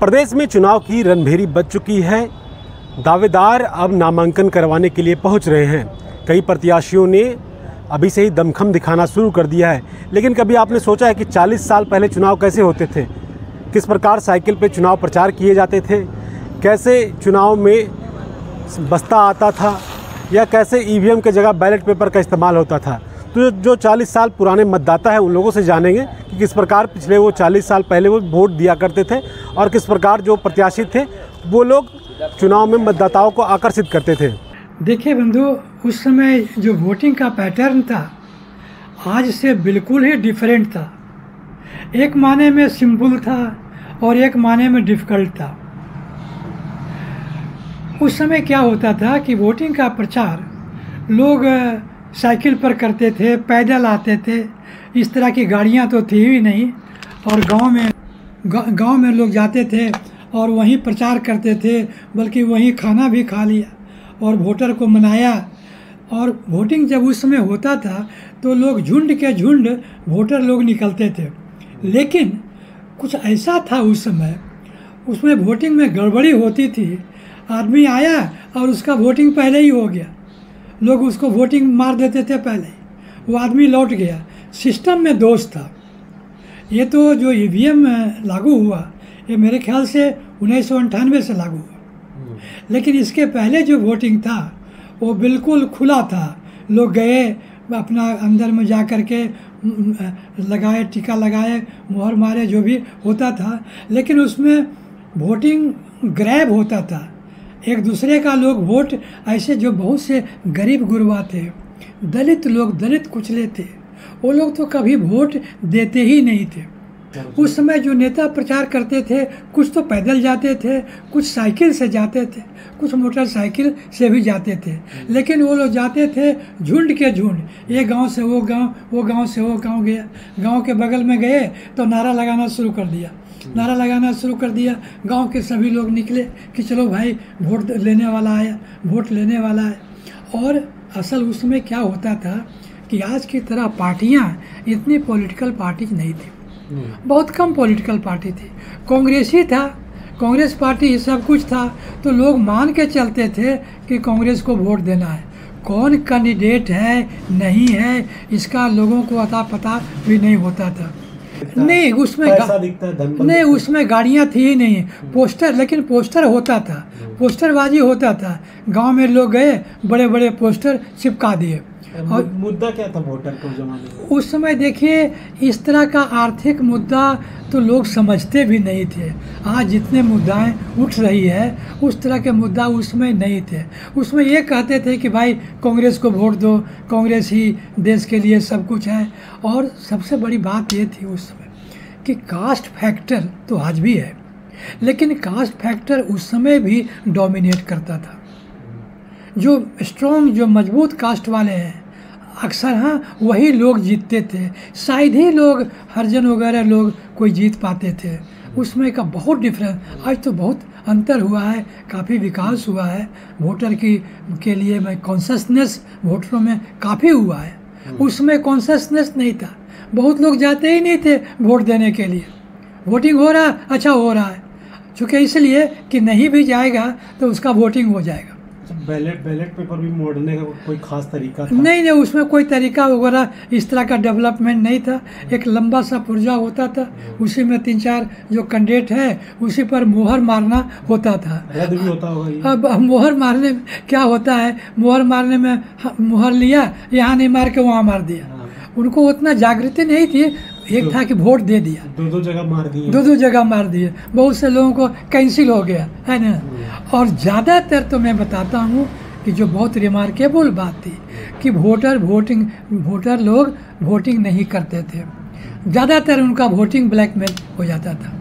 प्रदेश में चुनाव की रणभेरी बज चुकी है। दावेदार अब नामांकन करवाने के लिए पहुंच रहे हैं। कई प्रत्याशियों ने अभी से ही दमखम दिखाना शुरू कर दिया है। लेकिन कभी आपने सोचा है कि 40 साल पहले चुनाव कैसे होते थे? किस प्रकार साइकिल पे चुनाव प्रचार किए जाते थे? कैसे चुनाव में बस्ता आता था या कैसे ईवीएम के जगह बैलेट पेपर का इस्तेमाल होता था? तो जो 40 साल पुराने मतदाता हैं उन लोगों से जानेंगे कि किस प्रकार पिछले वो 40 साल पहले वो वोट दिया करते थे और किस प्रकार जो प्रत्याशी थे वो लोग चुनाव में मतदाताओं को आकर्षित करते थे। देखिए बंधु, उस समय जो वोटिंग का पैटर्न था आज से बिल्कुल ही डिफरेंट था। एक माने में सिंपल था और एक माने में डिफ़िकल्ट था। उस समय क्या होता था कि वोटिंग का प्रचार लोग साइकिल पर करते थे, पैदल आते थे। इस तरह की गाड़ियां तो थी ही नहीं और गांव में लोग जाते थे और वहीं प्रचार करते थे, बल्कि वहीं खाना भी खा लिया और वोटर को मनाया। और वोटिंग जब उस समय होता था तो लोग झुंड के झुंड वोटर लोग निकलते थे। लेकिन कुछ ऐसा था उस समय, उसमें वोटिंग में गड़बड़ी होती थी। आदमी आया और उसका वोटिंग पहले ही हो गया, लोग उसको वोटिंग मार देते थे पहले, वो आदमी लौट गया। सिस्टम में दोष था। ये तो जो ईवीएम लागू हुआ ये मेरे ख्याल से 1998 से लागू हुआ, लेकिन इसके पहले जो वोटिंग था वो बिल्कुल खुला था। लोग गए अपना अंदर में जा कर के लगाए, टीका लगाए, मोहर मारे, जो भी होता था। लेकिन उसमें वोटिंग ग्रैब होता था, एक दूसरे का लोग वोट ऐसे, जो बहुत से गरीब गुरबा थे, दलित लोग, दलित कुचले थे, वो लोग तो कभी वोट देते ही नहीं थे। उस समय जो नेता प्रचार करते थे कुछ तो पैदल जाते थे, कुछ साइकिल से जाते थे, कुछ मोटरसाइकिल से भी जाते थे। लेकिन वो लोग जाते थे झुंड के झुंड, ये गांव से वो गांव, वो गांव से वो गांव गया, गांव के बगल में गए तो नारा लगाना शुरू कर दिया, नारा लगाना शुरू कर दिया। गांव के सभी लोग निकले कि चलो भाई वोट लेने वाला आया, वोट लेने वाला है। और असल उसमें क्या होता था कि आज की तरह पार्टियां इतनी पॉलिटिकल पार्टी नहीं थी, बहुत कम पॉलिटिकल पार्टी थी। कांग्रेस ही था, कांग्रेस पार्टी सब कुछ था, तो लोग मान के चलते थे कि कांग्रेस को वोट देना है। कौन कैंडिडेट है नहीं है इसका लोगों को अता पता भी नहीं होता था। नहीं उसमें गाड़ियां थी ही नहीं, पोस्टर, लेकिन पोस्टर होता था, पोस्टरबाजी होता था। गांव में लोग गए, बड़े बड़े पोस्टर चिपका दिए। और मुद्दा क्या था वोटर को जमाने में? उस समय देखिए इस तरह का आर्थिक मुद्दा तो लोग समझते भी नहीं थे। आज जितने मुद्दाएं उठ रही है उस तरह के मुद्दा उसमें नहीं थे। उसमें ये कहते थे कि भाई कांग्रेस को वोट दो, कांग्रेस ही देश के लिए सब कुछ है। और सबसे बड़ी बात ये थी उस समय कि कास्ट फैक्टर तो आज भी है, लेकिन कास्ट फैक्टर उस समय भी डोमिनेट करता था। जो स्ट्रॉन्ग, जो मजबूत कास्ट वाले हैं अक्सर, हाँ, वही लोग जीतते थे। शायद ही लोग हरिजन वगैरह लोग कोई जीत पाते थे। उसमें का बहुत डिफरेंस। आज तो बहुत अंतर हुआ है, काफ़ी विकास हुआ है वोटर के लिए में कॉन्शसनेस वोटरों में काफ़ी हुआ है। उसमें कॉन्शसनेस नहीं था, बहुत लोग जाते ही नहीं थे वोट देने के लिए। वोटिंग हो रहा, अच्छा हो रहा है, चूँकि इसलिए कि नहीं भी जाएगा तो उसका वोटिंग हो जाएगा। बैलेट पेपर भी मोड़ने का कोई खास तरीका था? नहीं, उसमें कोई तरीका वगैरह इस तरह का डेवलपमेंट नहीं था। एक लंबा सा पुर्जा होता था, उसी में 3-4 जो कैंडिडेट है उसी पर मोहर मारना होता था। रद्द भी होता होगा। अब मोहर मारने में क्या होता है, मोहर मारने में मोहर लिया, यहाँ नहीं मार के वहाँ मार दिया। उनको उतना जागृति नहीं थी। एक था कि वोट दे दिया, दो जगह मार दिए, बहुत से लोगों को कैंसिल हो गया है ना। और ज़्यादातर तो मैं बताता हूँ कि जो बहुत रिमार्केबल बात थी कि वोटर लोग वोटिंग नहीं करते थे, ज़्यादातर उनका वोटिंग ब्लैकमेल हो जाता था।